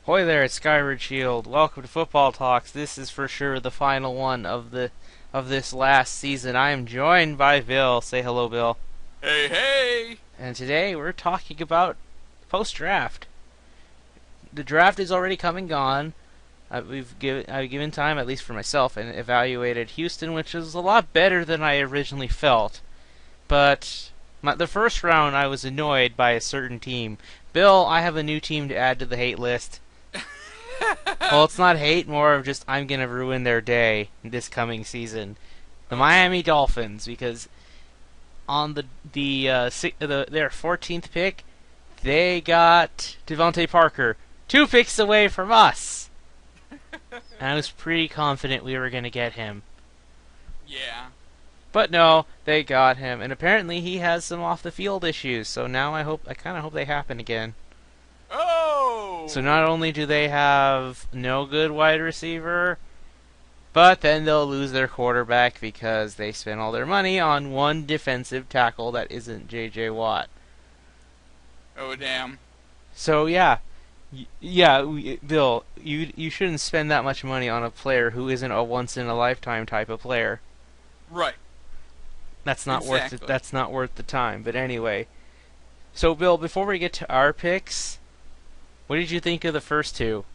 Hoy there, it's Skyward Shield. Welcome to Football Talks. This is for sure the final one of this last season. I am joined by Bill. Say hello, Bill. Hey, hey! And today we're talking about post-draft. The draft is already come and gone. I've given time, at least for myself, and evaluated Houston, which is a lot better than I originally felt. But the first round, I was annoyed by a certain team. Bill, I have a new team to add to the hate list. Well, it's not hate, more of just I'm gonna ruin their day this coming season. The Miami Dolphins, because on their 14th pick, they got Devontae Parker, 2 picks away from us, and I was pretty confident we were gonna get him. Yeah. But no, they got him, and apparently he has some off the field issues. So now I kind of hope they happen again. Oh! So not only do they have no good wide receiver, but then they'll lose their quarterback because they spent all their money on one defensive tackle that isn't J.J. Watt. Oh, damn. So yeah, Bill, you shouldn't spend that much money on a player who isn't a once in a lifetime type of player. Right. That's not worth it. Exactly. That's not worth the time. But anyway, so Bill, before we get to our picks, what did you think of the first two?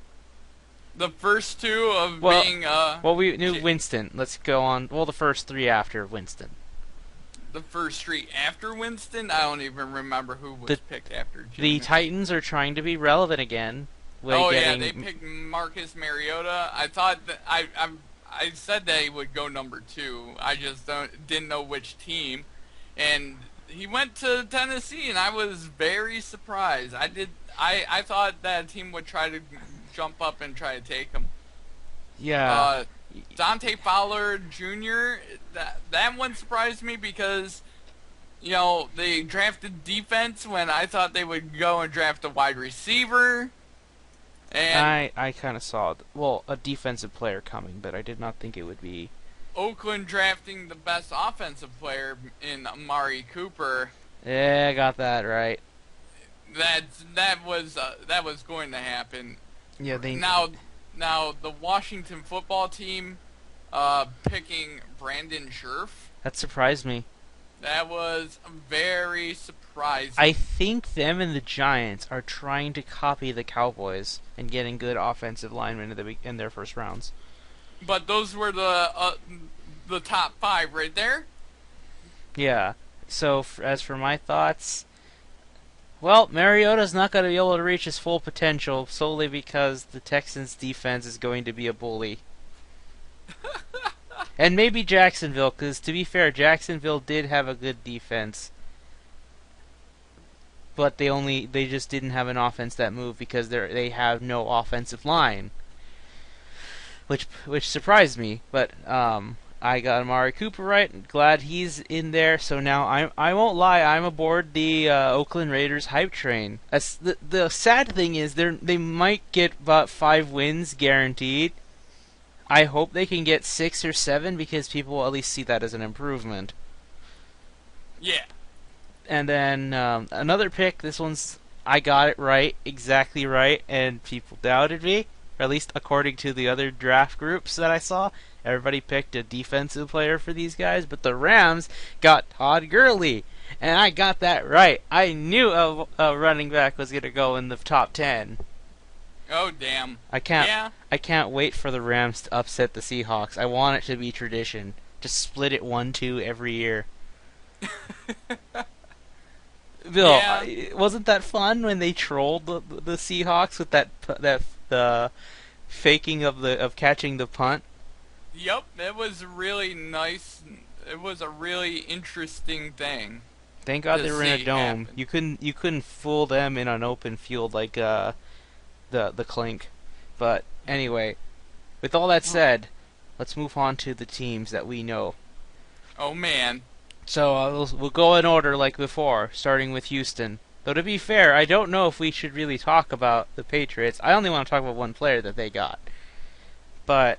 The first two of Well, being, Well, we knew J- Winston. Let's go on. Well, the first three after Winston. the first three after Winston, I don't even remember who was The- picked after The Jimmy. Titans are trying to be relevant again. Oh, yeah, getting, they picked Marcus Mariota. I thought that, I said that he would go number 2. I just didn't know which team. And he went to Tennessee, and I was very surprised. I thought that team would try to jump up and try to take him. Yeah. Dante Fowler Jr. That one surprised me because they drafted defense when I thought they would go and draft a wide receiver. And I kind of saw a defensive player coming, but I did not think it would be. Oakland drafting the best offensive player in Amari Cooper. Yeah, I got that right. That was going to happen. Yeah, Now the Washington football team picking Brandon Scherf. that surprised me. That was very surprising. I think them and the Giants are trying to copy the Cowboys and getting good offensive linemen in their first rounds. But those were the top 5 right there. Yeah. So as for my thoughts, well, Mariota's not going to be able to reach his full potential solely because the Texans' defense is going to be a bully. And maybe Jacksonville, because to be fair, Jacksonville did have a good defense, but they just didn't have an offense that moved because they have no offensive line, which surprised me. But I got Amari Cooper right. Glad he's in there. So now I won't lie, I'm aboard the Oakland Raiders hype train. The sad thing is they might get about 5 wins guaranteed. I hope they can get 6 or 7 because people will at least see that as an improvement. Yeah. And then another pick. I got it right, exactly right, and people doubted me. Or at least according to the other draft groups that I saw, everybody picked a defensive player for these guys, but the Rams got Todd Gurley, and I got that right. I knew a running back was gonna go in the top 10. Oh, damn. I can't. Yeah. I can't wait for the Rams to upset the Seahawks. I want it to be tradition. Just split it 1-2 every year. Bill, Yeah. wasn't that fun when they trolled the Seahawks with the faking of catching the punt? Yep, it was really nice. It was a really interesting thing. Thank God To they were in a see dome. happen. You couldn't fool them in an open field like the Clink. But anyway, with all that said, let's move on to the teams that we know. Oh, man. So we'll go in order like before, starting with Houston. Though to be fair, I don't know if we should really talk about the Patriots. I only want to talk about one player that they got. But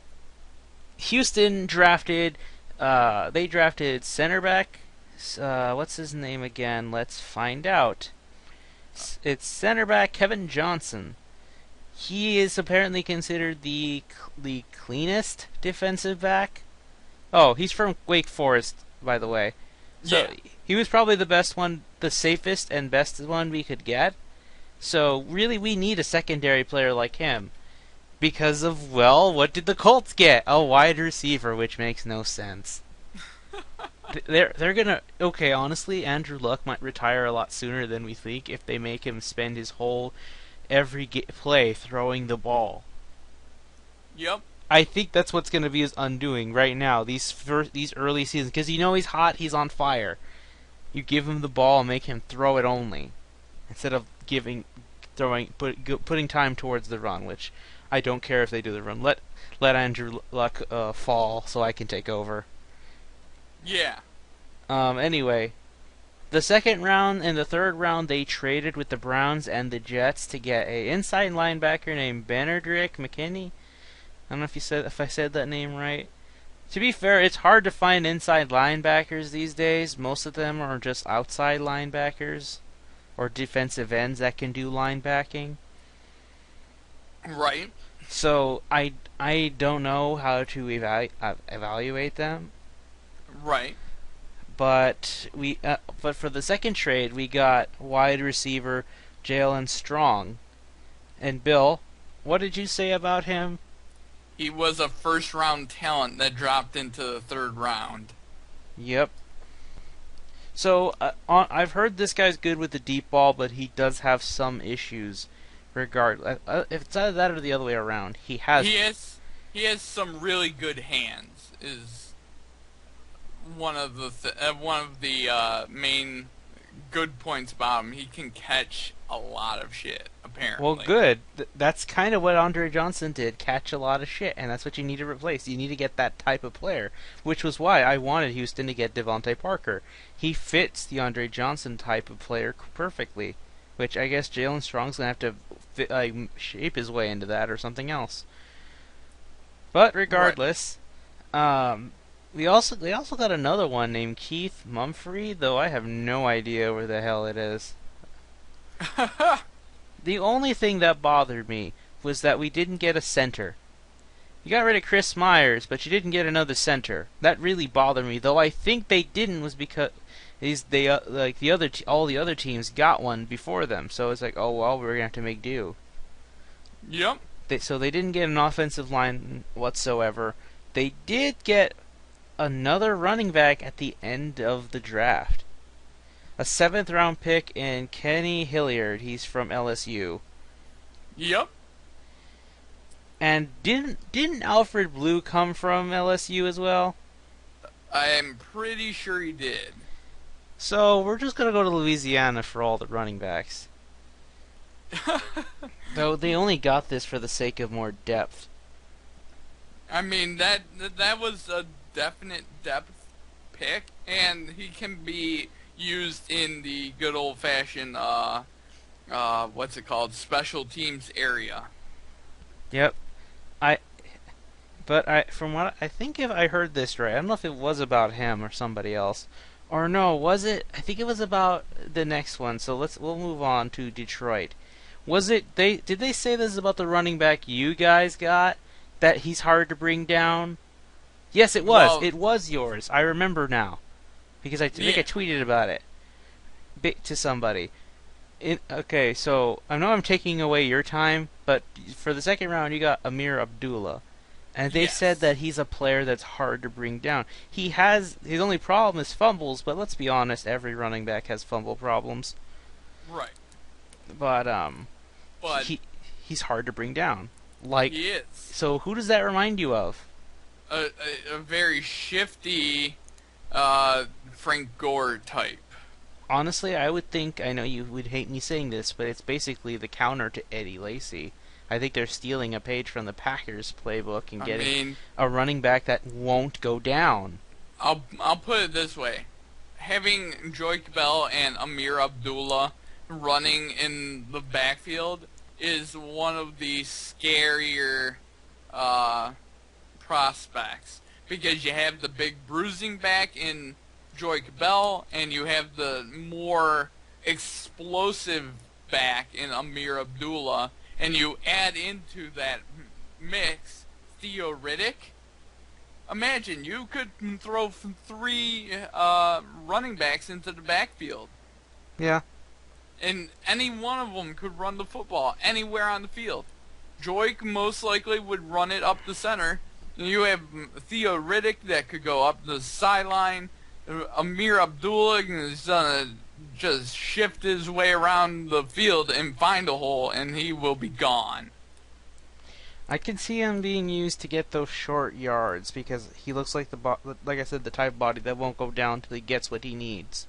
Houston drafted center back. What's his name again? Let's find out. It's center back Kevin Johnson. He is apparently considered the cleanest defensive back. Oh, he's from Wake Forest, by the way. So Yeah. he was probably the best one, the safest and best one we could get. So really, we need a secondary player like him because of, well, what did the Colts get? A wide receiver, which makes no sense. They're gonna, okay. Honestly, Andrew Luck might retire a lot sooner than we think if they make him spend his whole every play throwing the ball. Yep. I think that's what's going to be his undoing right now. These early seasons, because you know he's hot, he's on fire. You give him the ball and make him throw it only, instead of putting time towards the run. Which I don't care if they do the run. Let Andrew Luck fall so I can take over. Yeah. Anyway, the second round and the third round they traded with the Browns and the Jets to get a inside linebacker named Benardrick McKinney. I don't know if I said that name right. To be fair, it's hard to find inside linebackers these days. Most of them are just outside linebackers or defensive ends that can do linebacking. Right. So I don't know how to evaluate them. Right. But for the second trade we got wide receiver Jalen Strong. And Bill, what did you say about him? He was a first-round talent that dropped into the third round. Yep. So I've heard this guy's good with the deep ball, but he does have some issues. If it's either that or the other way around, he has. He has some really good hands. Is one of the main good points about him. He can catch a lot of shit. Apparently. Well, good. That's kind of what Andre Johnson did, catch a lot of shit, and that's what you need to replace. You need to get that type of player, which was why I wanted Houston to get Devontae Parker. He fits the Andre Johnson type of player perfectly, which I guess Jalen Strong's going to have to shape his way into that or something else. But regardless, they also got another one named Keith Mumphrey, though I have no idea where the hell it is. The only thing that bothered me was that we didn't get a center. You got rid of Chris Myers, but you didn't get another center. That really bothered me. Though I think they didn't was because all the other teams got one before them. So it's like, oh well, we're gonna have to make do. Yep. So they didn't get an offensive line whatsoever. They did get another running back at the end of the draft. A 7th round pick in Kenny Hilliard. He's from LSU. Yep. And didn't Alfred Blue come from LSU as well? I'm pretty sure he did. So we're just gonna go to Louisiana for all the running backs. Though they only got this for the sake of more depth. I mean that was a definite depth pick, and he can be used in the good old-fashioned what's it called, special teams area. Yep. From what I think, if I heard this right, I don't know if it was about him or somebody else, or no, was it? I think it was about the next one. So we'll move on to Detroit. Did they say this is about the running back you guys got, that he's hard to bring down? Yes, it was. Well, it was yours. I remember now. Because I think I tweeted about it to somebody. Okay, so I know I'm taking away your time, but for the second round you got Amir Abdullah. And they said that he's a player that's hard to bring down. His only problem is fumbles, but let's be honest, every running back has fumble problems. Right. But But he's hard to bring down. Like, he is. So who does that remind you of? A very shifty Frank Gore type. Honestly, I would think, I know you would hate me saying this, but it's basically the counter to Eddie Lacy. I think they're stealing a page from the Packers playbook and getting a running back that won't go down. I'll put it this way. Having Joique Bell and Amir Abdullah running in the backfield is one of the scarier prospects, because you have the big bruising back in Joique Bell, and you have the more explosive back in Amir Abdullah, and you add into that mix Theo Riddick, imagine you could throw 3 running backs into the backfield. Yeah. And any one of them could run the football anywhere on the field. Joik most likely would run it up the center. And you have Theo Riddick that could go up the sideline. Amir Abdullah is going to just shift his way around the field and find a hole, and he will be gone. I can see him being used to get those short yards because he looks like like I said, the type of body that won't go down till he gets what he needs.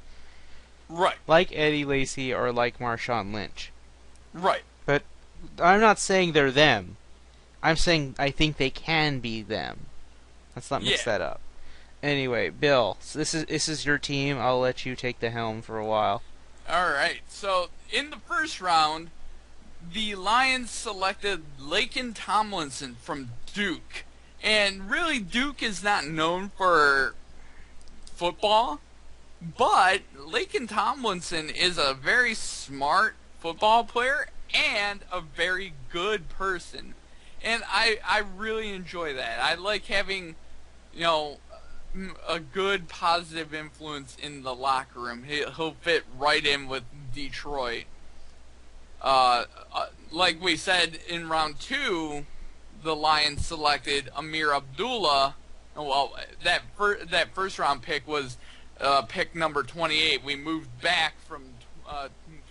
Right. Like Eddie Lacy or like Marshawn Lynch. Right. But I'm not saying they're them. I'm saying I think they can be them. Let's not mix that up. Anyway, Bill, so this is your team. I'll let you take the helm for a while. All right. So in the first round, the Lions selected Laken Tomlinson from Duke. And really, Duke is not known for football, but Laken Tomlinson is a very smart football player and a very good person. And I really enjoy that. I like having, a good positive influence in the locker room. He'll fit right in with Detroit. Like we said, in round 2, the Lions selected Amir Abdullah. Well, that first round pick was pick number 28. We moved back from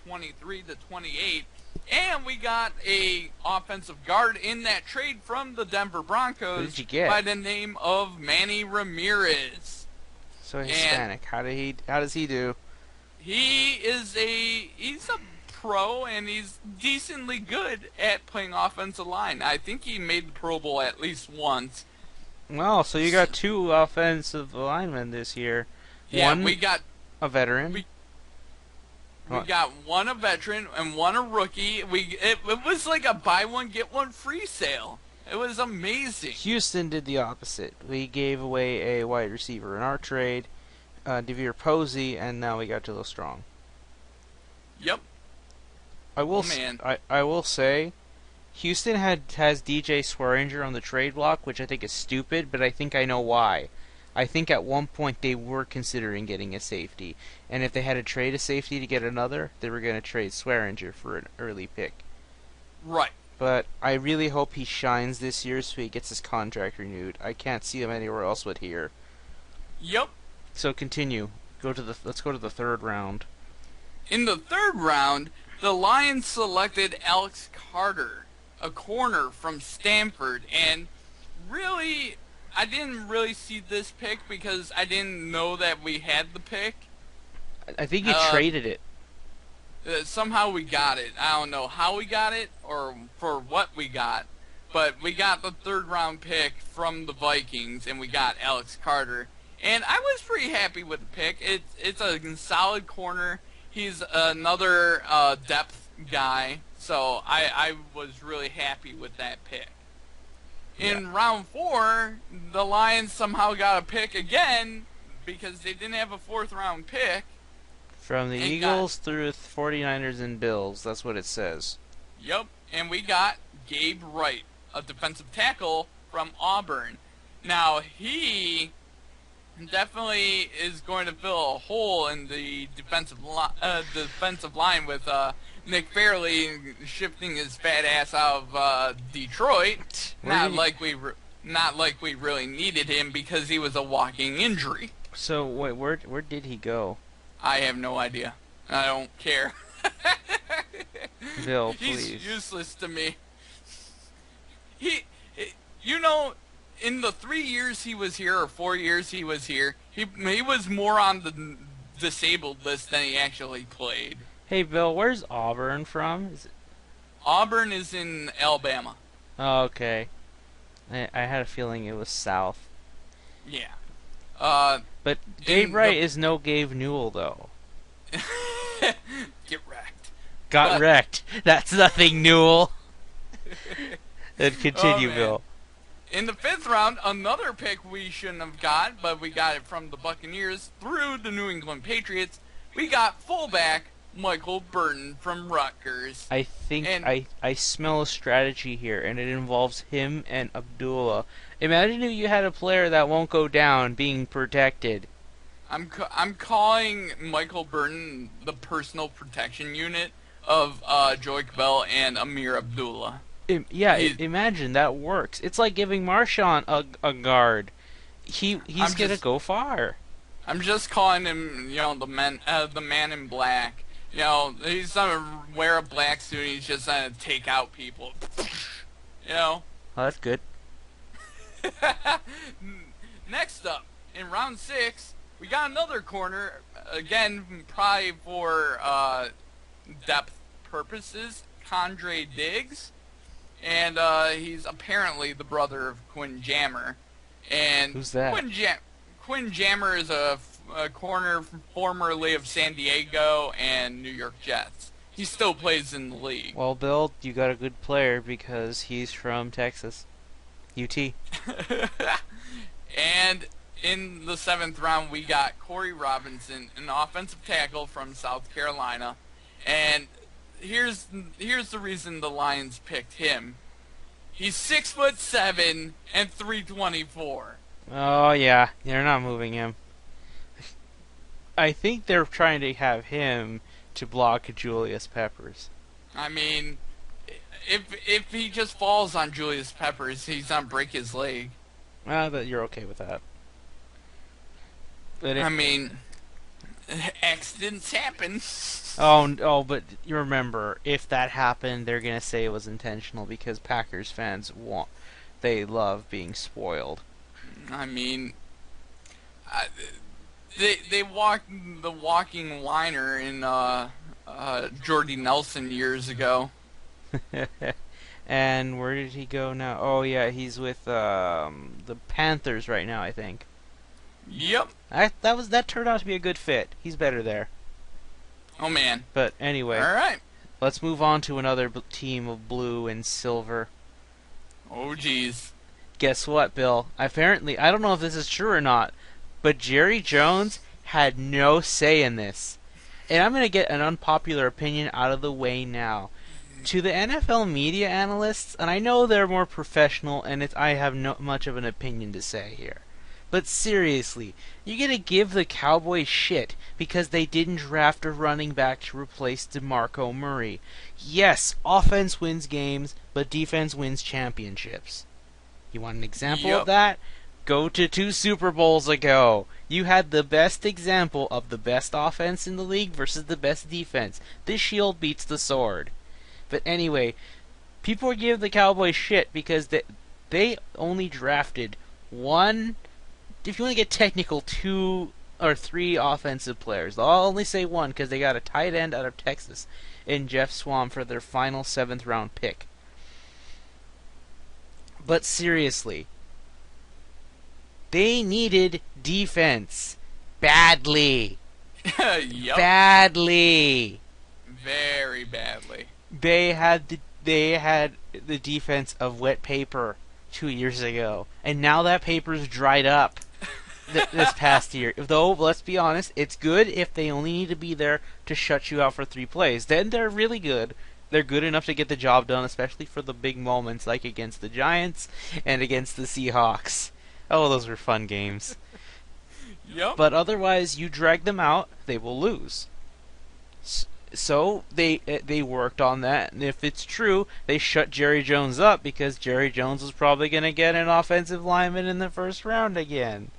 23 to 28, and we got a offensive guard in that trade from the Denver Broncos. Who did you get? By the name of Manny Ramirez. So Hispanic. How does he do? He's a pro, and he's decently good at playing offensive line. I think he made the Pro Bowl at least once. Well, so you got 2 offensive linemen this year. Yeah, one we got a veteran. We got one a veteran and one a rookie. It was like a buy one get one free sale. It was amazing. Houston did the opposite. We gave away a wide receiver in our trade, Devere Posey, and now we got Jalil Strong. Yep. I will say, Houston has DJ Swearinger on the trade block, which I think is stupid, but I think I know why. I think at one point they were considering getting a safety, and if they had to trade a safety to get another, they were going to trade Swearinger for an early pick. Right. But I really hope he shines this year so he gets his contract renewed. I can't see him anywhere else but here. Yep. So continue. Let's go to the third round. In the third round, the Lions selected Alex Carter, a corner from Stanford, and really, I didn't really see this pick because I didn't know that we had the pick. I think you traded it. Somehow we got it. I don't know how we got it or for what we got, but we got the third round pick from the Vikings, and we got Alex Carter. And I was pretty happy with the pick. It's a solid corner. He's another depth guy, so I was really happy with that pick. In round 4, the Lions somehow got a pick again because they didn't have a 4th round pick. From the Eagles through 49ers and Bills, that's what it says. Yep, and we got Gabe Wright, a defensive tackle from Auburn. Now, he definitely is going to fill a hole in the defensive line with Nick Fairley shifting his fat ass out of Detroit. Not like we really needed him because he was a walking injury. So wait, where did he go? I have no idea. I don't care. Bill, please. He's useless to me. In the 3 years he was here, or 4 years he was here, he was more on the disabled list than he actually played. Hey, Bill, where's Auburn from? Auburn is in Alabama. Oh, okay. I had a feeling it was south. Yeah. But Gabe Wright is no Gabe Newell, though. Get wrecked. Got wrecked. That's nothing, Newell. Then continue, Bill. In the 5th round, another pick we shouldn't have got, but we got it from the Buccaneers through the New England Patriots. We got fullback Michael Burton from Rutgers. I think And I smell a strategy here, and it involves him and Abdullah. Imagine if you had a player that won't go down being protected. I'm calling Michael Burton the personal protection unit of Joique Bell and Amir Abdullah. Yeah, He, imagine that works. It's like giving Marshawn a guard. He's I'm gonna just go far. I'm just calling him, the man in black. He's gonna wear a black suit. He's just gonna take out people. You know. Oh, that's good. Next up, in round 6, we got another corner. Again, probably for depth purposes, Condre Diggs. And he's apparently the brother of Quinn Jammer. And Who's that? Quinn Jammer is a corner formerly of San Diego and New York Jets. He still plays in the league. Well, Bill, you got a good player because he's from Texas, UT. And in the 7th round, we got Corey Robinson, an offensive tackle from South Carolina. And here's the reason the Lions picked him. He's 6'7" and 324. Oh yeah, they're not moving him. I think they're trying to have him to block Julius Peppers. I mean, if he just falls on Julius Peppers, he's gonna break his leg. That you're okay with that. But I mean, accidents happen. oh, but you remember, if that happened, they're gonna say it was intentional because Packers fans they love being spoiled. I mean, they walked the walking liner in Jordy Nelson years ago. And where did he go now? Oh yeah, he's with the Panthers right now, I think. Yep. That turned out to be a good fit. He's better there. Oh man. But anyway, All right. let's move on to another team of blue and silver. Oh geez. Guess what, Bill? Apparently, I don't know if this is true or not, but Jerry Jones had no say in this. And I'm going to get an unpopular opinion out of the way now. To the NFL media analysts, and I know they're more professional, and I have no much of an opinion to say here. But seriously, you're going to give the Cowboys shit because they didn't draft a running back to replace DeMarco Murray. Yes, offense wins games, but defense wins championships. You want an example of that? Go to 2 Super Bowls ago. You had the best example of the best offense in the league versus the best defense. The shield beats the sword. But anyway, people give the Cowboys shit because they only drafted one, if you want to get technical, 2 or 3 offensive players. I'll only say one because they got a tight end out of Texas in Jeff Swan for their final 7th round pick. But seriously, they needed defense badly. Yep. Badly. Very badly. They had the defense of wet paper 2 years ago, and now that paper's dried up this past year. Though, let's be honest, it's good if they only need to be there to shut you out for 3 plays. Then they're really good. They're good enough to get the job done, especially for the big moments like against the Giants and against the Seahawks. Oh, those were fun games. Yep. But otherwise, you drag them out, they will lose. So they worked on that, and if it's true, they shut Jerry Jones up because Jerry Jones was probably going to get an offensive lineman in the 1st round again.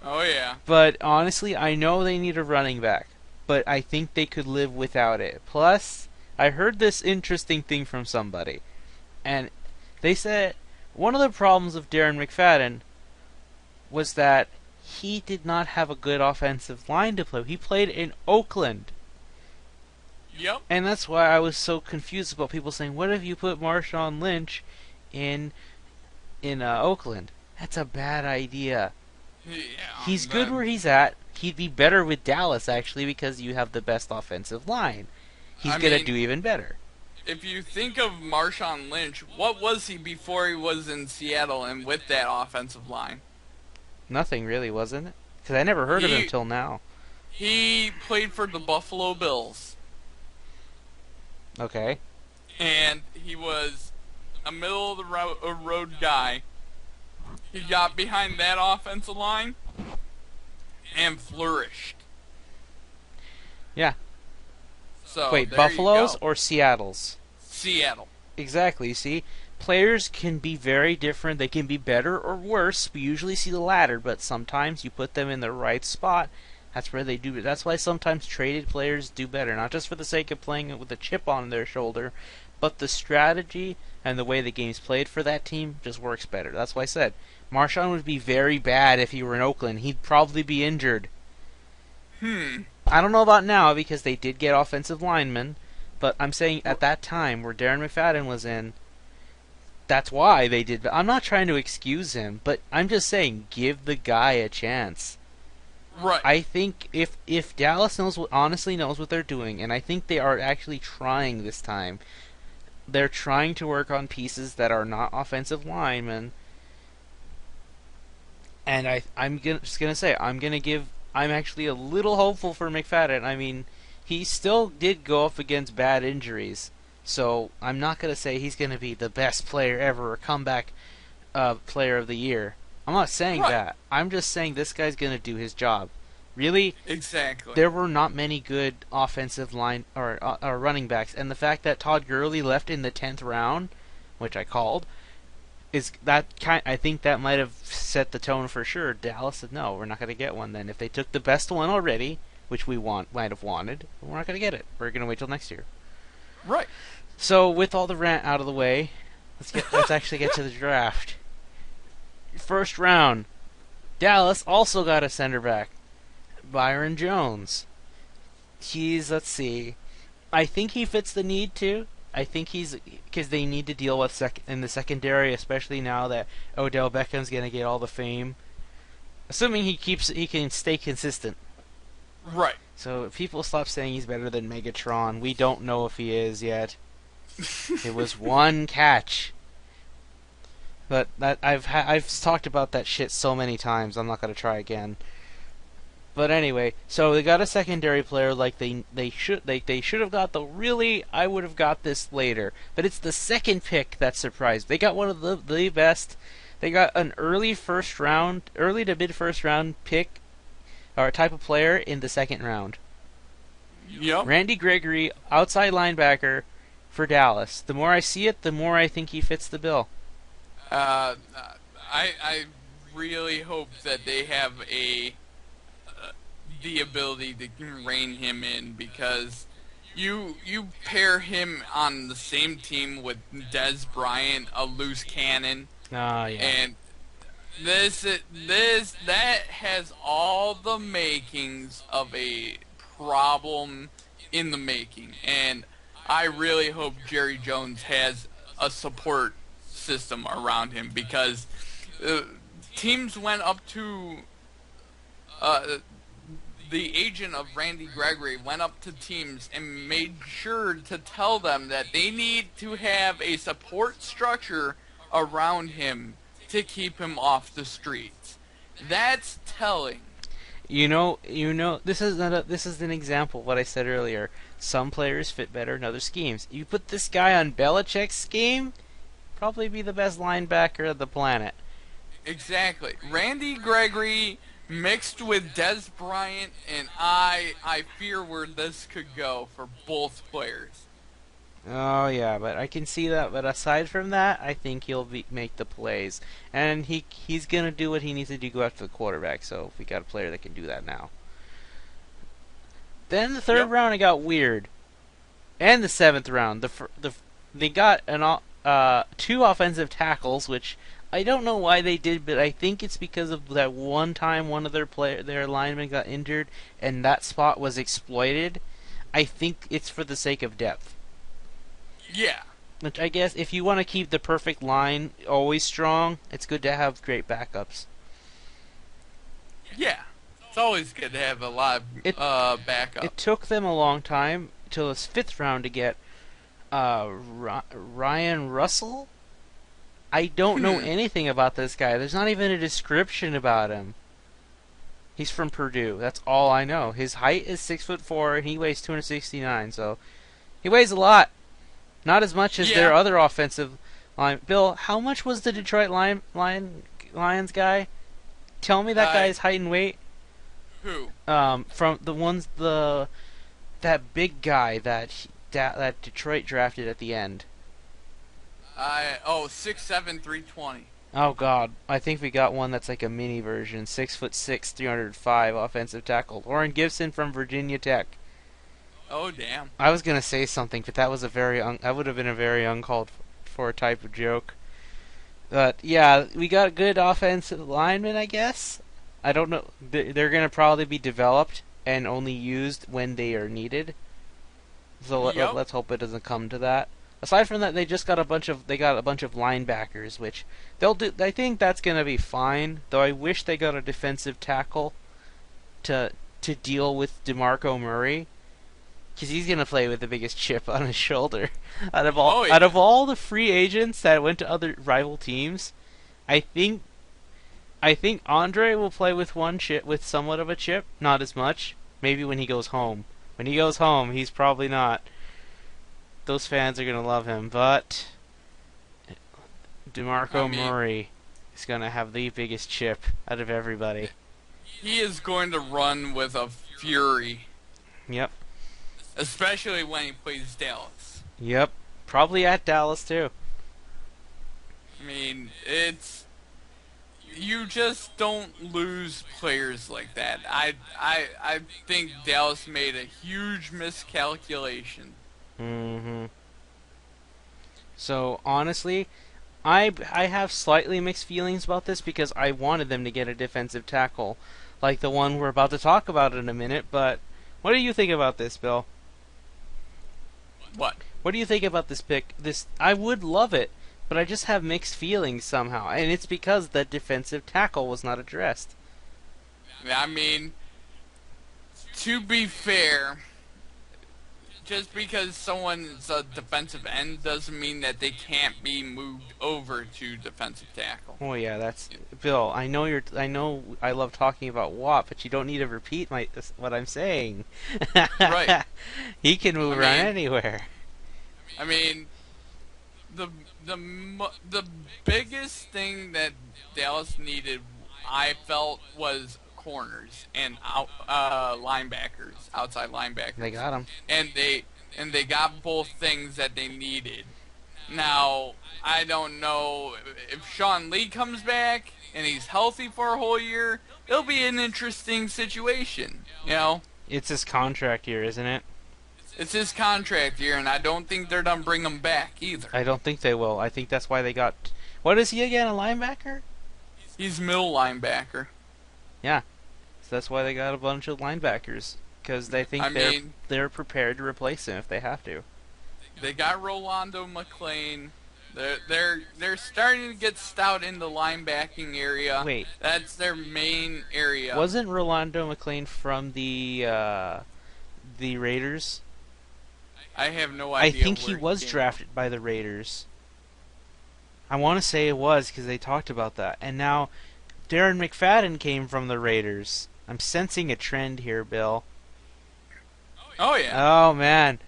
Oh yeah. But honestly, I know they need a running back, but I think they could live without it. Plus, I heard this interesting thing from somebody, and they said one of the problems of Darren McFadden was that he did not have a good offensive line to play. He played in Oakland. Yep. And that's why I was so confused about people saying, what if you put Marshawn Lynch in Oakland? That's a bad idea. Yeah, He's good where he's at. He'd be better with Dallas, actually, because you have the best offensive line. He's going to do even better. If you think of Marshawn Lynch, what was he before he was in Seattle and with that offensive line? Nothing really, wasn't it? Because I never heard of him till now. He played for the Buffalo Bills, Okay. and he was a middle of the road guy. He got behind that offensive line and flourished. Yeah. So Wait, there you Buffalo's go. or Seattle's? Seattle. Exactly. See, players can be very different. They can be better or worse. We usually see the latter, but sometimes you put them in the right spot. That's where they do. That's why sometimes traded players do better, not just for the sake of playing it with a chip on their shoulder, but the strategy and the way the game's played for that team just works better. That's why I said Marshawn would be very bad if he were in Oakland. He'd probably be injured. Hmm. I don't know about now because they did get offensive linemen, but I'm saying at that time where Darren McFadden was in, that's why they did. I'm not trying to excuse him, but I'm just saying give the guy a chance. Right. I think if Dallas honestly knows what they're doing, and I think they are actually trying this time, they're trying to work on pieces that are not offensive linemen. And just gonna say I'm actually a little hopeful for McFadden. I mean, he still did go up against bad injuries, so I'm not gonna say he's gonna be the best player ever or comeback player of the year. I'm not saying Right. that. I'm just saying this guy's gonna do his job. Really, Exactly. there were not many good offensive line or running backs, and the fact that Todd Gurley left in the 10th round, which I called, is that kind. I think that might have set the tone for sure. Dallas said, "No, we're not going to get one." Then, if they took the best one already, which we might have wanted, we're not going to get it. We're going to wait till next year. Right. So, with all the rant out of the way, let's actually get to the draft. First round, Dallas also got a center back, Byron Jones. Let's see, I think he fits the need too. I think he's because they need to deal with in the secondary, especially now that Odell Beckham's gonna get all the fame. Assuming he can stay consistent. Right. So if people stop saying he's better than Megatron, we don't know if he is yet. It was one catch, but I've talked about that shit so many times. I'm not gonna try again. But anyway, so they got a secondary player like they should have got. I would have got this later, but it's the second pick that surprised. They got one of the best. They got an early to mid first round pick or type of player in the second round. Yep. Randy Gregory, outside linebacker for Dallas. The more I see it, the more I think he fits the bill. I really hope that they have the ability to rein him in, because you pair him on the same team with Dez Bryant, a loose cannon, Ah, yeah. and that has all the makings of a problem in the making. And I really hope Jerry Jones has a support system around him, because teams went up to the agent of Randy Gregory went up to teams and made sure to tell them that they need to have a support structure around him to keep him off the streets. That's telling. You know. This is an example of what I said earlier. Some players fit better in other schemes. You put this guy on Belichick's scheme, probably be the best linebacker of the planet. Exactly. Randy Gregory mixed with Dez Bryant, and I fear where this could go for both players. Oh yeah, but I can see that. But aside from that, I think he'll make the plays, and he's gonna do what he needs to do, go after the quarterback. So we got a player that can do that now. Then the third Yep. round it got weird, and the seventh round they got two offensive tackles, which I don't know why they did, but I think it's because of that one time one of their linemen got injured, and that spot was exploited. I think it's for the sake of depth. Yeah. Which I guess if you want to keep the perfect line always strong, it's good to have great backups. Yeah. It's always good to have a lot of backup. It took them a long time till this fifth round to get Ryan Russell. I don't know anything about this guy. There's not even a description about him. He's from Purdue. That's all I know. His height is 6'4" and he weighs 269. So he weighs a lot. Not as much as their Yeah. other offensive line. Bill, how much was the Detroit Lions guy? Tell me that Uh, guy's height and weight. who? From the ones that big guy that Detroit drafted at the end. 6'7", 320. Oh God, I think we got one that's like a mini version. 6'6", 305 offensive tackle. Lauren Gibson from Virginia Tech. Oh damn. I was gonna say something, but that was that would have been a very uncalled for type of joke. But yeah, we got good offensive linemen, I guess. I don't know. They're gonna probably be developed and only used when they are needed. So Yep. let's hope it doesn't come to that. Aside from that, they got a bunch of linebackers, which they'll do. I think that's gonna be fine. Though I wish they got a defensive tackle to deal with DeMarco Murray, because he's gonna play with the biggest chip on his shoulder. Oh, yeah. Out of all the free agents that went to other rival teams, I think Andre will play with with somewhat of a chip, not as much. Maybe when he goes home. When he goes home, he's probably not. Those fans are gonna love him, but DeMarco Murray is gonna have the biggest chip out of everybody. He is going to run with a fury, Yep. especially when he plays Dallas. Yep. Probably at Dallas too. I mean, you just don't lose players like that. I think Dallas made a huge miscalculation. Mm-hmm. So honestly, I have slightly mixed feelings about this because I wanted them to get a defensive tackle, like the one we're about to talk about in a minute. But what do you think about this, Bill? What? What do you think about this pick? I would love it, but I just have mixed feelings somehow, and it's because that defensive tackle was not addressed. I mean, to be fair, just because someone's a defensive end doesn't mean that they can't be moved over to defensive tackle. Oh yeah, that's Bill. I know I love talking about Watt, but you don't need to repeat what I'm saying. Right. He can move I around mean- anywhere. I mean, the biggest thing that Dallas needed, I felt, was corners and linebackers, outside linebackers. They got him. and they got both things that they needed. Now, I don't know if Sean Lee comes back and he's healthy for a whole year. It'll be an interesting situation, you know. It's his contract year, isn't it? It's his contract year, and I don't think they're done bring him back either. I don't think they will. I think that's why they got. What is he again? A linebacker? He's middle linebacker. Yeah. So that's why they got a bunch of linebackers, because they think they're prepared to replace him if they have to. They got Rolando McClain. They're starting to get stout in the linebacking area. Wait. That's their main area. Wasn't Rolando McClain from the Raiders? I have no I idea. think he where was came drafted by the Raiders. I want to say it was because they talked about that. And now Darren McFadden came from the Raiders. I'm sensing a trend here, Bill. from. Oh yeah. Oh man,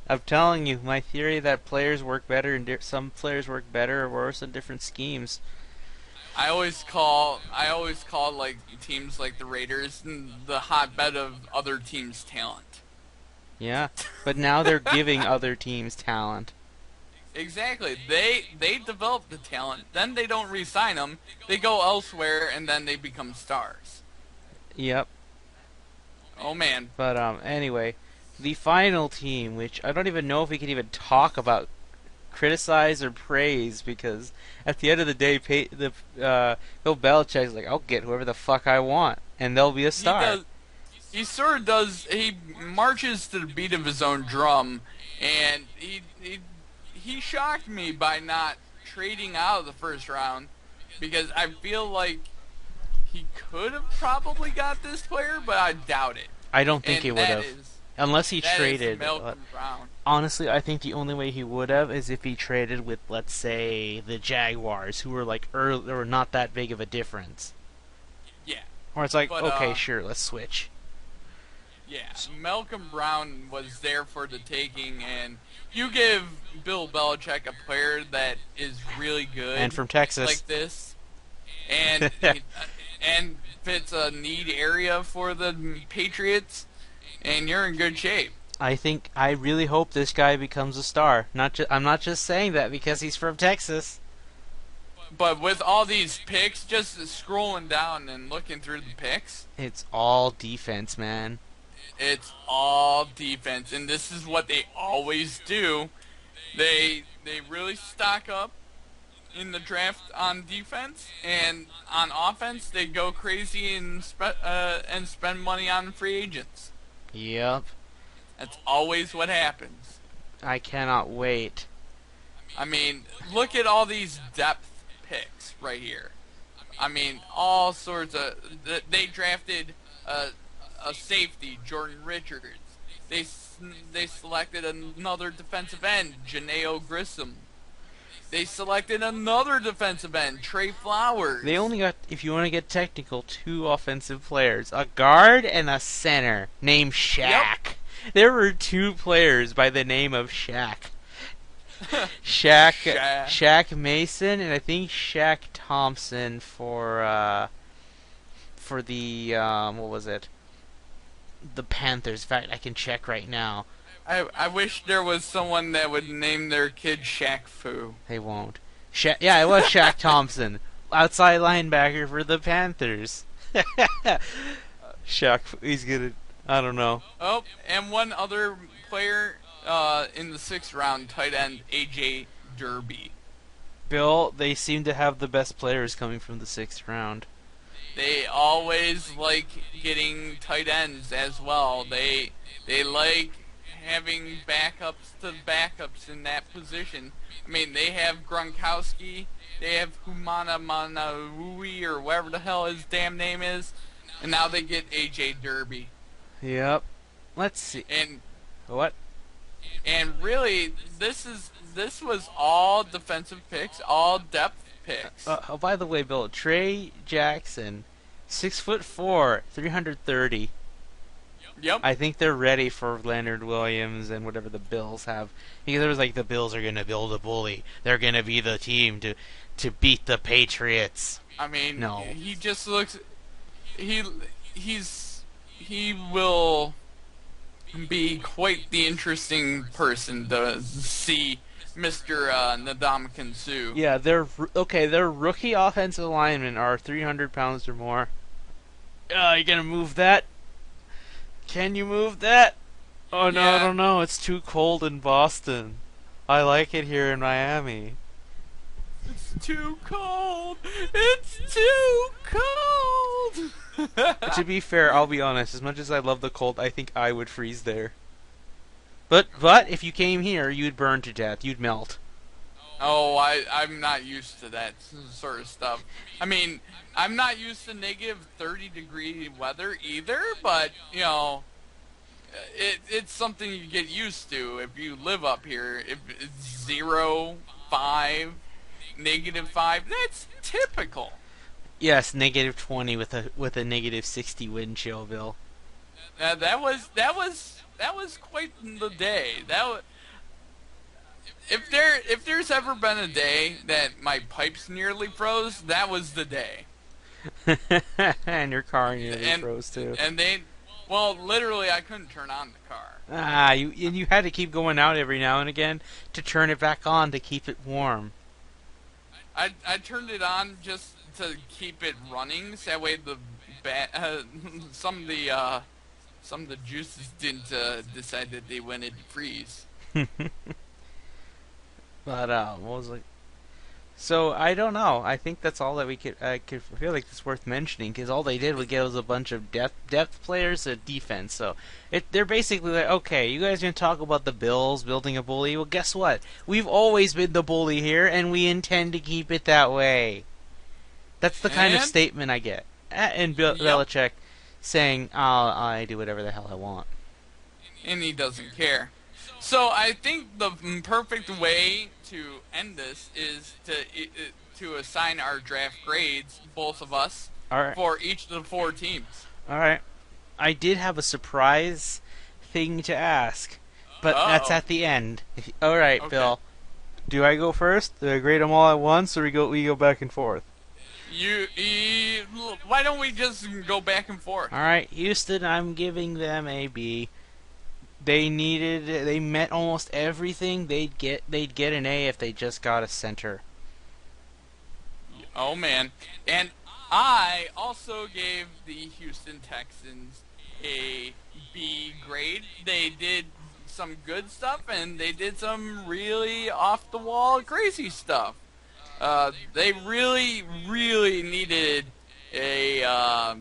I'm telling you, my theory that players work better and some players work better or worse in different schemes. I always call like teams like the Raiders the hotbed of other teams' talent. Yeah, but now they're giving other teams talent. Exactly. They develop the talent, then they don't re-sign them. They go elsewhere, and then they become stars. Yep. Oh man. But anyway, the final team, which I don't even know if we can even talk about, criticize or praise, because at the end of the day, Bill Belichick's like, I'll get whoever the fuck I want, and they'll be a star. He sort of does. He marches to the beat of his own drum, and he shocked me by not trading out of the first round, because I feel like he could have probably got this player, but I doubt it. I don't think he would have. Unless he That traded. is Malcolm Brown. Honestly, I think the only way he would have is if he traded with, let's say, the Jaguars, who were like early, or not that big of a difference. Yeah. Or it's like, But okay, sure, let's switch. yeah, Malcolm Brown was there for the taking, and you give Bill Belichick a player that is really And good from Texas. like this, and fits a need area for the Patriots, and you're in good shape. I really hope this guy becomes a star. I'm not just saying that because he's from Texas. But with all these picks, just scrolling down and looking through the picks, It's all defense, man. it's all defense, and this is what they always do. They really stock up in the draft on defense, and on offense they go crazy and spend money on free agents. Yep. That's always what happens. I cannot wait. I mean, look at all these depth picks right here. I mean, all sorts of. They drafted a safety, Jordan Richards. They selected another defensive end, Janeo Grissom. They selected another defensive end, Trey Flowers. They only got, if you want to get technical, 2 offensive players. A guard and a center named Shaq. Yep. There were 2 players by the name of Shaq. Shaq Mason, and I think Shaq Thompson for the, what was it? The Panthers. In fact, I can check right now. I wish there was someone that would name their kid Shaq Fu. They won't. Yeah, it was Shaq Thompson, outside linebacker for the Panthers. Shaq, he's gonna. I don't know. Oh, and one other player in the 6th round, tight end AJ Derby. Bill, they seem to have the best players coming from the 6th round. They always like getting tight ends as well. They like having backups to backups in that position. I mean, they have Gronkowski, they have Humana Manaui, or whatever the hell his damn name is, and now they get AJ Derby. Yep. Let's see. And What? really, this was all defensive picks, all depth picks. Oh, by the way, Bill, Trey Jackson, 6'4", 330. Yep. I think they're ready for Leonard Williams and whatever the Bills have. Because there was like, the Bills are gonna build a bully. They're gonna be the team to beat the Patriots. I mean, No. he just looks. He will be quite the interesting person to see, Mr. Ndamukong Suh. Yeah, their rookie offensive linemen are 300 pounds or more. You gonna move that? Can you move that? Oh no, Yeah. I don't know. It's too cold in Boston. I like it here in Miami. It's too cold. It's too cold. To be fair, I'll be honest. As much as I love the cold, I think I would freeze there. But if you came here, you'd burn to death. You'd melt. Oh, I'm not used to that sort of stuff. I mean, I'm not used to negative 30-degree weather either, but, you know, it's something you get used to if you live up here. If it's 0, 5, -5, that's typical. Yes, -20 with a -60 wind chill, Bill. That was quite the day. If there's ever been a day that my pipes nearly froze, that was the day. And your car nearly And- froze too. And well, literally, I couldn't turn on the car. You had to keep going out every now and again to turn it back on to keep it warm. I turned it on just to keep it running, so that way some of the juices didn't decide that they wanted to freeze. But what was it? So I don't know. I think that's all that we could. I feel like it's worth mentioning because all they did was give us a bunch of depth players at defense. So they're basically like, okay, you guys gonna talk about the Bills building a bully? Well, guess what? We've always been the bully here, and we intend to keep it that way. That's the kind of And- statement I get. And Yep. Belichick saying, I do whatever the hell I want. And he doesn't care. So I think the perfect way to end this is to assign our draft grades, both of us, All right. for each of the 4 teams. All right. I did have a surprise thing to ask, but that's Uh-oh. at the end. All right, Okay. Bill. Do I go first? Do I grade them all at once, or we go back and forth? Why don't we just go back and forth? All right, Houston. I'm giving them a B. They met almost everything. They'd get an A if they just got a center. Oh man. And I also gave the Houston Texans a B grade. They did some good stuff and they did some really off the wall crazy stuff. They really, really needed a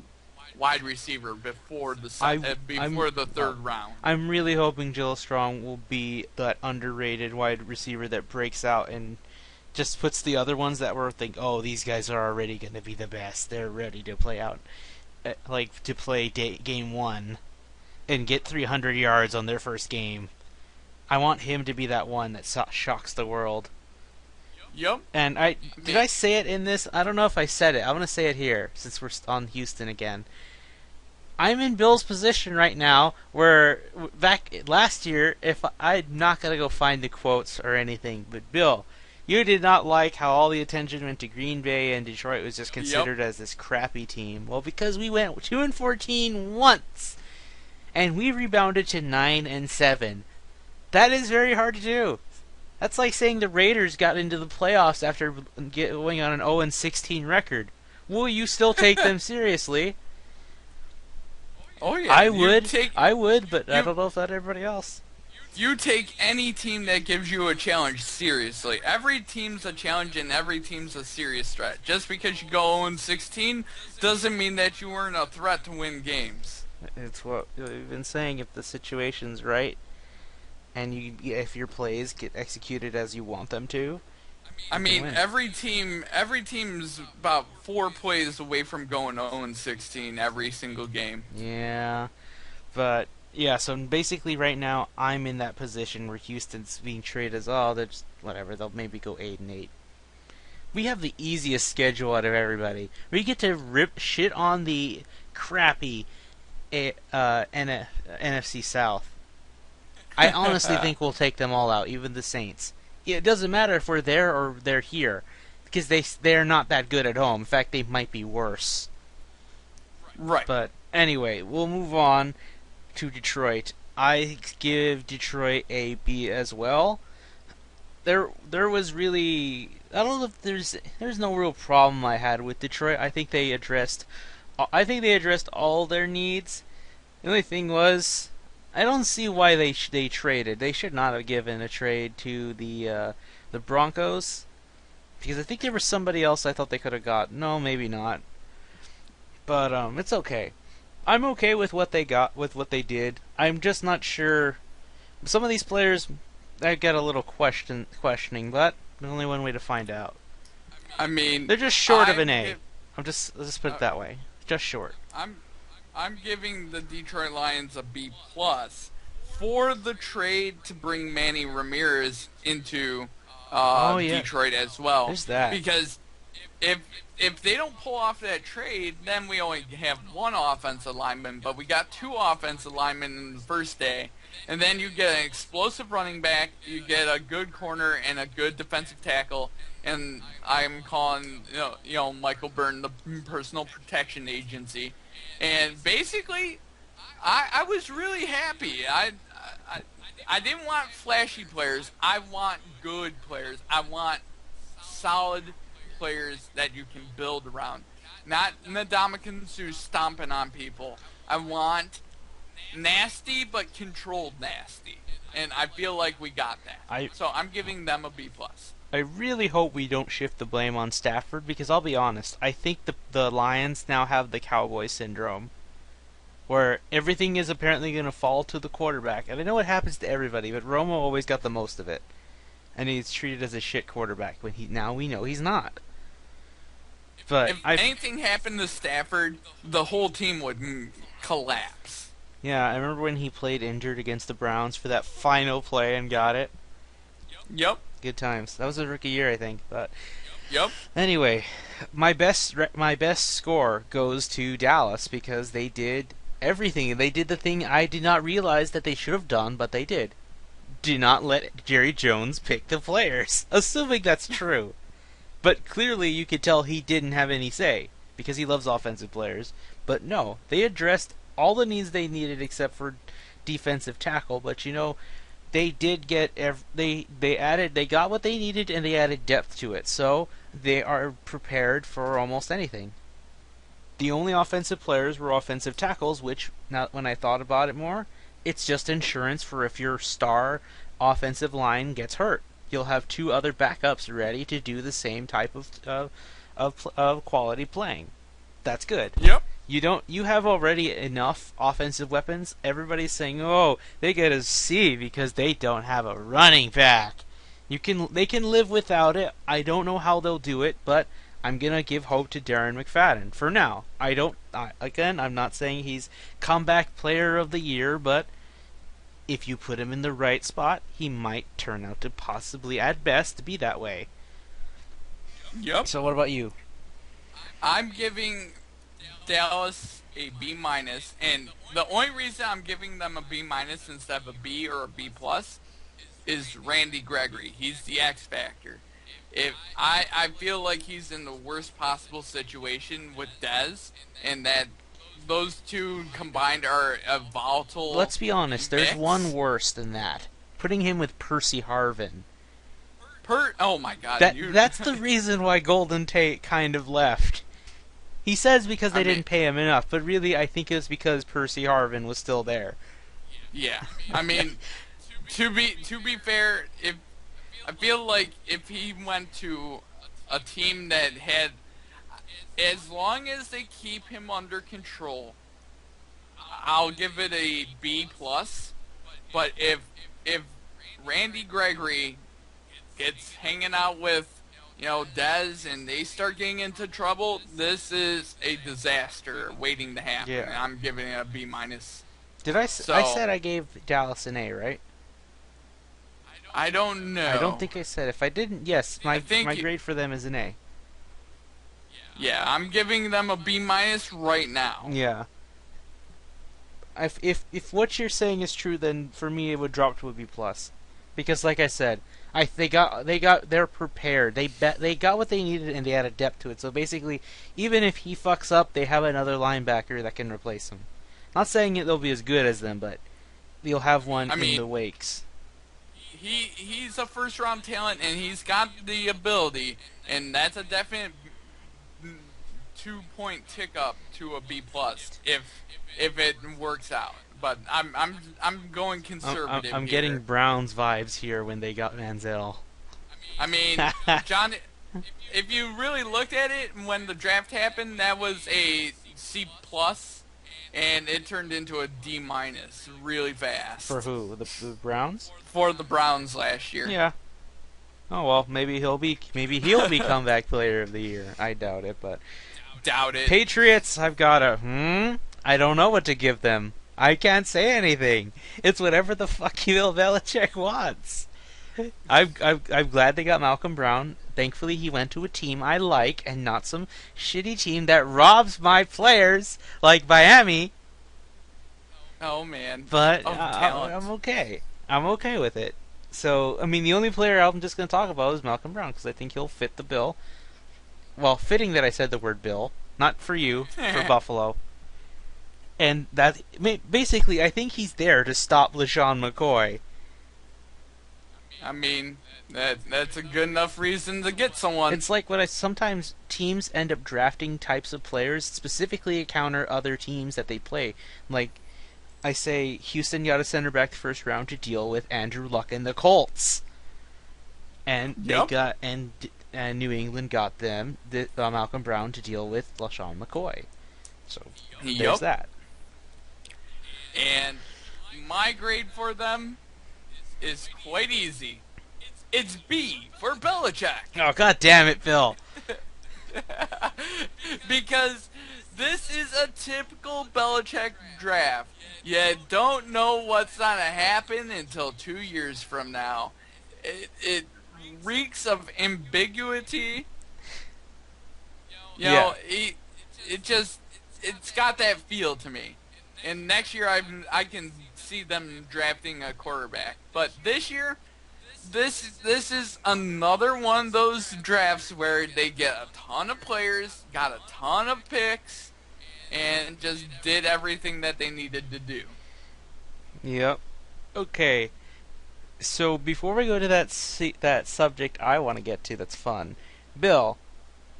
wide receiver before the third round. I'm really hoping Jill Strong will be that underrated wide receiver that breaks out and just puts the other ones that were oh, these guys are already going to be the best. They're ready to play out, to play game one and get 300 yards on their first game. I want him to be that one that shocks the world. Yep. And did I say it in this? I don't know if I said it. I'm going to say it here since we're on Houston again. I'm in Bill's position right now where back last year, if I'm not going to go find the quotes or anything, but Bill, you did not like how all the attention went to Green Bay and Detroit was just considered as this crappy team. Well, because we went 2-14 once and we rebounded to 9-7. That is very hard to do. That's like saying the Raiders got into the playoffs after going on an 0-16 record. Will you still take them seriously? Oh yeah. I would, but I don't know if that everybody else. You take any team that gives you a challenge seriously. Every team's a challenge and every team's a serious threat. Just because you go 0-16 doesn't mean that you weren't a threat to win games. It's what we've been saying. If the situation's right, and if your plays get executed as you want them to, I mean, every team's about 4 plays away from going 0-16 every single game. Yeah, but yeah. So basically, right now, I'm in that position where Houston's being treated as they're just whatever. They'll maybe go 8-8. We have the easiest schedule out of everybody. We get to rip shit on the crappy NFC South. I honestly think we'll take them all out, even the Saints. It doesn't matter if we're there or they're here, because they're not that good at home. In fact, they might be worse. Right. But anyway, we'll move on to Detroit. I give Detroit a B as well. There was really, I don't know if there's no real problem I had with Detroit. I think they addressed all their needs. The only thing was, I don't see why they traded. They should not have given a trade to the Broncos, because I think there was somebody else I thought they could have got. No, maybe not. But it's okay. I'm okay with what they got, with what they did. I'm just not sure. Some of these players, I get a little questioning, but there's only one way to find out. I mean, They're just short of an A. Let's just put it that way. Just short. I'm giving the Detroit Lions a B plus for the trade to bring Manny Ramirez into Detroit as well. There's that. Because if they don't pull off that trade, then we only have one offensive lineman, but we got 2 offensive linemen in the first day. And then you get an explosive running back, you get a good corner and a good defensive tackle, and I'm calling Michael Byrne the personal protection agency. And basically, I was really happy. I didn't want flashy players. I want good players. I want solid players that you can build around. Not Ndamukong Suh stomping on people. I want nasty but controlled nasty. And I feel like we got that. So I'm giving them a B plus. I really hope we don't shift the blame on Stafford, because I'll be honest, I think the Lions now have the Cowboy syndrome, where everything is apparently going to fall to the quarterback. And I know it happens to everybody, but Romo always got the most of it. And he's treated as a shit quarterback, when now we know he's not. But if anything happened to Stafford, the whole team would collapse. Yeah, I remember when he played injured against the Browns for that final play and got it. Yep. Good times. That was a rookie year, I think. But yep. Anyway, my best score goes to Dallas because they did everything. They did the thing I did not realize that they should have done, but they did. Do not let Jerry Jones pick the players, assuming that's true. But clearly you could tell he didn't have any say because he loves offensive players. But no, they addressed all the needs they needed except for defensive tackle, but they did get they got what they needed and they added depth to it. So they are prepared for almost anything. The only offensive players were offensive tackles, which now when I thought about it more, it's just insurance for if your star offensive line gets hurt. You'll have two other backups ready to do the same type of quality playing. That's good. Yep. You have already enough offensive weapons. Everybody's saying, "Oh, they get a C because they don't have a running back." They can live without it. I don't know how they'll do it, but I'm going to give hope to Darren McFadden for now. I'm not saying he's comeback player of the year, but if you put him in the right spot, he might turn out to possibly, at best, be that way. Yep. So what about you? I'm giving Dallas a B minus, and the only reason I'm giving them a B minus instead of a B or a B plus is Randy Gregory. He's the X factor. If I feel like he's in the worst possible situation with Dez, and that those two combined are a volatile. Let's be honest. There's mix. one worse than that. Putting him with Percy Harvin. Oh my God! That's the reason why Golden Tate kind of left. He says because they didn't pay him enough, but really I think it was because Percy Harvin was still there. Yeah, I mean, to be fair, I feel like if he went to a team that had, as long as they keep him under control, I'll give it a B plus. But if Randy Gregory gets hanging out with Dez, and they start getting into trouble, this is a disaster waiting to happen. Yeah. I'm giving it a B minus. I said I gave Dallas an A, right? I don't know. I don't think I said. If I didn't, yes, my grade for them is an A. Yeah, I'm giving them a B minus right now. Yeah. If what you're saying is true, then for me it would drop to a B plus, because like I said, they're prepared. They got what they needed and they added depth to it. So basically, even if he fucks up, they have another linebacker that can replace him. Not saying they'll be as good as them, but you'll have one in the wakes. He's a first round talent, and he's got the ability, and that's a definite 2-point tick up to a B plus if it works out. But I'm going conservative. I'm getting Browns vibes here when they got Manziel. I mean, John, if you really looked at it, when the draft happened, that was a C plus, and it turned into a D minus really fast. For who? The Browns? For the Browns last year. Yeah. Oh well, maybe he'll be comeback player of the year. I doubt it, but doubt it. Patriots, I've got I don't know what to give them. I can't say anything. It's whatever the fuck Bill Belichick wants. I'm glad they got Malcolm Brown. Thankfully, he went to a team I like and not some shitty team that robs my players like Miami. Oh man. But I'm okay. I'm okay with it. So, I mean, the only player I'm just going to talk about is Malcolm Brown because I think he'll fit the bill. Well, fitting that I said the word bill. Not for you, for Buffalo. And that basically, I think he's there to stop LeSean McCoy. I mean, that's a good enough reason to get someone. It's like sometimes teams end up drafting types of players specifically to counter other teams that they play. Like, I say Houston got a center back the first round to deal with Andrew Luck and the Colts. And and New England got them Malcolm Brown to deal with LeSean McCoy. So there's that. And my grade for them is quite easy. It's B for Belichick. Oh, god damn it, Bill. Because this is a typical Belichick draft. You don't know what's going to happen until 2 years from now. It reeks of ambiguity. You Yeah. know, it's got that feel to me. And next year I can see them drafting a quarterback. But this year, this is another one of those drafts where they get a ton of players, got a ton of picks, and just did everything that they needed to do. Yep. Okay. So before we go to that subject I want to get to that's fun, Bill,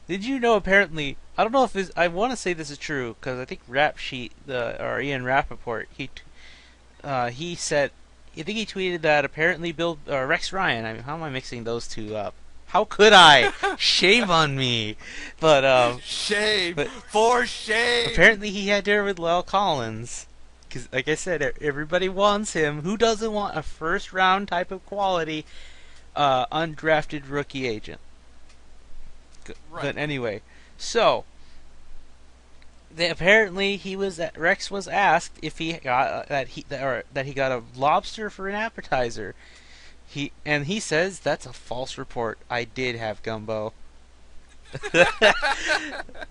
did you know apparently I don't know if this, I want to say this is true because I think Rap Sheet or Ian Rappaport he said I think he tweeted that apparently Bill Rex Ryan. I mean, how am I mixing those two up? How could I? Shame on me. But Shame but for shame. apparently he had dinner with Lyle Collins. Because, like I said, everybody wants him. Who doesn't want a first round type of quality undrafted rookie agent? Right. But anyway, so apparently Rex was asked if he got that he got a lobster for an appetizer. He says that's a false report. I did have gumbo.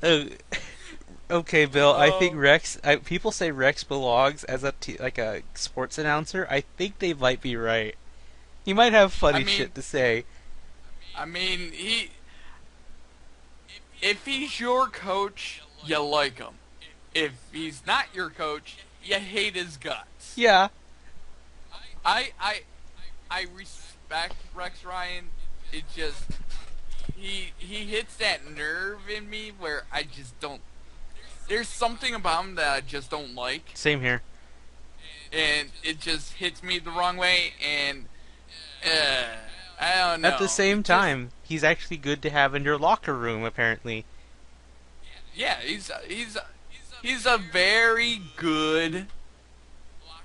Uh, Okay, Bill. I think Oh, Rex. People say Rex belongs as like a sports announcer. I think they might be right. He might have I funny mean, shit to say. I mean, if he's your coach, you like him. If he's not your coach, you hate his guts. Yeah, I I I respect Rex Ryan. It just he hits that nerve in me where I just don't. There's something about him that I just don't like, same here. and it just hits me the wrong way. And uh, I don't At the know. same It just time, he's actually good to have in your locker room. Apparently, yeah, he's a very good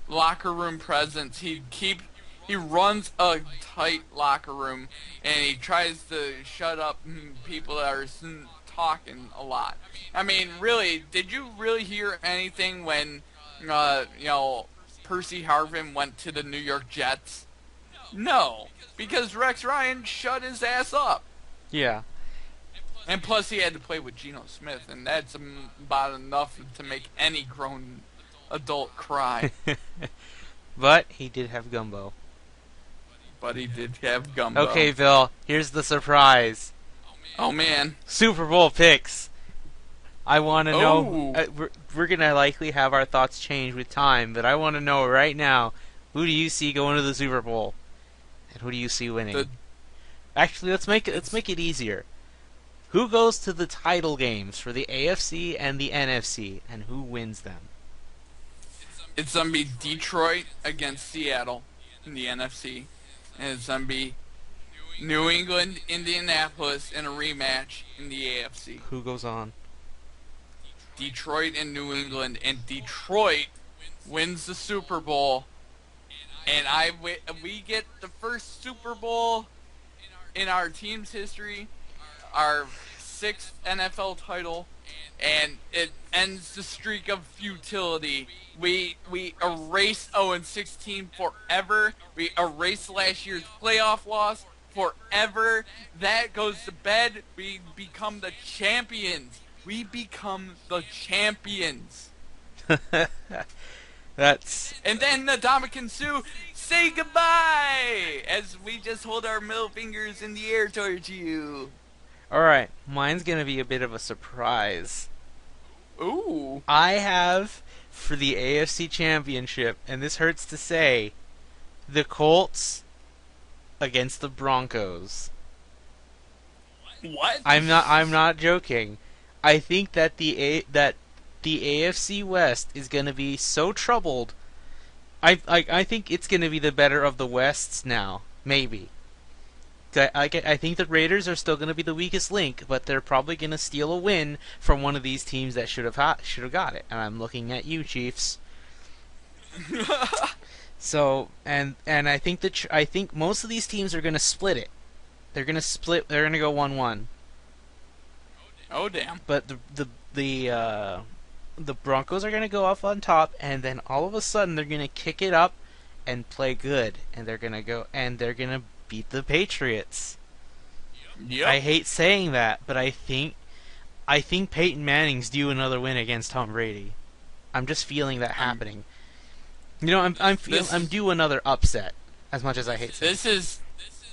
locker room presence. He runs a tight locker room, and he tries to shut up people that are talking a lot. I mean, really, did you really hear anything when Percy Harvin went to the New York Jets? No, because Rex Ryan shut his ass up. yeah. And plus, he had to play with Geno Smith, and that's about enough to make any grown adult cry. But he did have gumbo. But he did have gumbo. Okay, Bill. Here's the surprise. Oh man. Super Bowl picks. I want to know. Oh. We're gonna likely have our thoughts change with time, but I want to know right now. Who do you see going to the Super Bowl, and who do you see winning? The, Actually, let's make it easier. Who goes to the title games for the AFC and the NFC, and who wins them? it's gonna be Detroit against Seattle in the NFC, and it's gonna be New England, Indianapolis in a rematch in the AFC. Who goes on? Detroit and New England, and Detroit wins the Super Bowl, and we get the first Super Bowl in our team's history, our sixth NFL title, and it ends the streak of futility. We erase 0-16 forever. We erase last year's playoff loss forever. That goes to bed. We become the champions. We become the champions. That's And then Ndamukong Suh say goodbye as we just hold our middle fingers in the air towards you. all right. Mine's gonna be a bit of a surprise. Ooh. I have for the AFC Championship, and this hurts to say, the Colts against the Broncos. What? I'm not joking. I think that that the AFC West is going to be so troubled. I think it's going to be the better of the Wests now, maybe. I think the Raiders are still going to be the weakest link, but they're probably going to steal a win from one of these teams that should have got it. And I'm looking at you, Chiefs. So I think I think most of these teams are going to split it. They're going to split. They're going to go 1-1. Oh damn. But the Broncos are going to go off on top, and then all of a sudden they're going to kick it up and play good, and they're going to beat the Patriots. Yep. I hate saying that, but I think I think Peyton Manning's due another win against Tom Brady. I'm just feeling that happening. You know, I'm due another upset. As much as I hate saying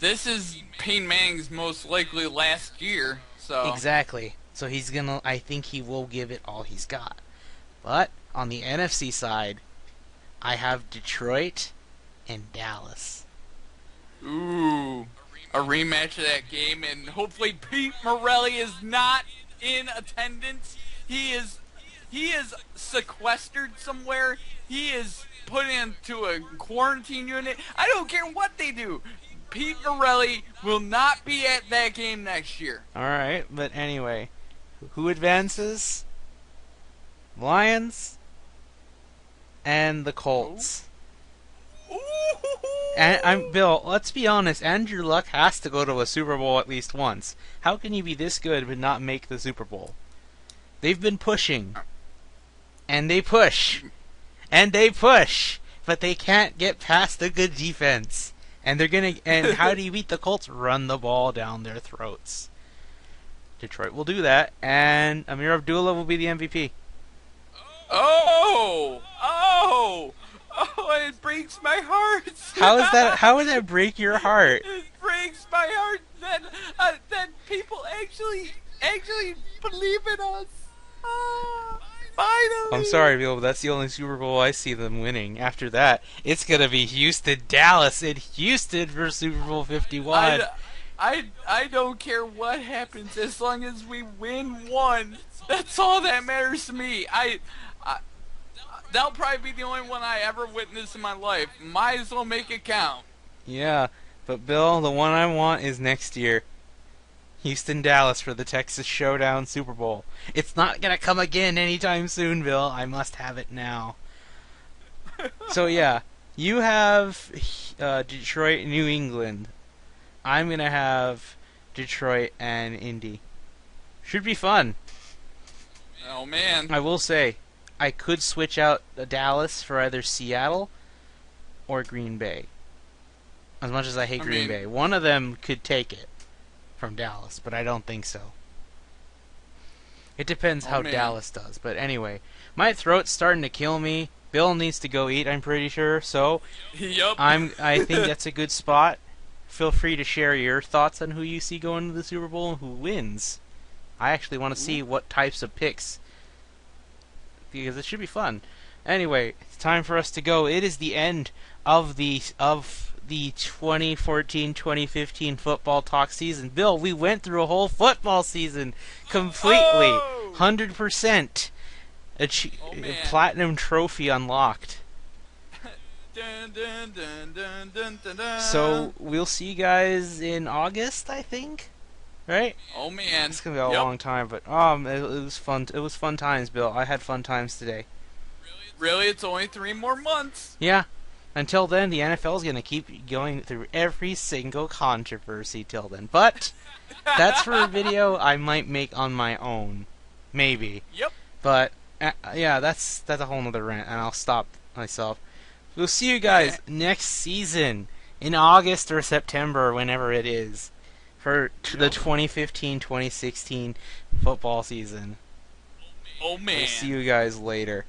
this is Peyton Manning's most likely last year. So exactly. So he's gonna. I think he will give it all he's got. But on the NFC side, I have Detroit and Dallas. Ooh, a rematch of that game, and hopefully Pete Morelli is not in attendance. He is sequestered somewhere. He is put into a quarantine unit. I don't care what they do. Pete Morelli will not be at that game next year. All right, but anyway, who advances? Lions and the Colts. Ooh. And Bill, let's be honest, Andrew Luck has to go to a Super Bowl at least once. How can you be this good but not make the Super Bowl? They've been pushing. And they push. And they push. But they can't get past a good defense. And how do you beat the Colts? Run the ball down their throats. Detroit will do that, and Amir Abdullah will be the MVP. Oh, it breaks my heart. How would that break your heart? It breaks my heart that people actually believe in us. Finally. I'm sorry, Bill, but that's the only Super Bowl I see them winning. After that, it's gonna be Houston, Dallas, and Houston for Super Bowl 51. I don't care what happens as long as we win one. That's all that matters to me. That'll probably be the only one I ever witness in my life. Might as well make it count. Yeah, but Bill, the one I want is next year. Houston, Dallas for the Texas Showdown Super Bowl. It's not gonna come again anytime soon, Bill. I must have it now. So yeah, you have Detroit, New England. I'm gonna have Detroit and Indy. Should be fun. Oh man. I will say, I could switch out Dallas for either Seattle or Green Bay. As much as I hate Green Bay. One of them could take it from Dallas, but I don't think so. It depends how Dallas does. But anyway, my throat's starting to kill me. Bill needs to go eat, I'm pretty sure. So, yep. I think that's a good spot. Feel free to share your thoughts on who you see going to the Super Bowl and who wins. I actually want to see what types of picks, because it should be fun. Anyway, it's time for us to go. It is the end of the 2014-2015 football talk season. Bill, we went through a whole football season completely, 100%. Platinum trophy unlocked. Dun, dun, dun, dun, dun, dun, dun. So we'll see you guys in August, I think. Right? Oh man, it's gonna be a long time, but it was fun. It was fun times, Bill. I had fun times today. Really, it's only 3 more months. Yeah. Until then, the NFL is gonna keep going through every single controversy till then. But that's for a video I might make on my own, maybe. Yep. But yeah, that's a whole nother rant, and I'll stop myself. We'll see you guys next season in August or September, whenever it is, for the 2015-2016 football season. Oh man. We'll see you guys later.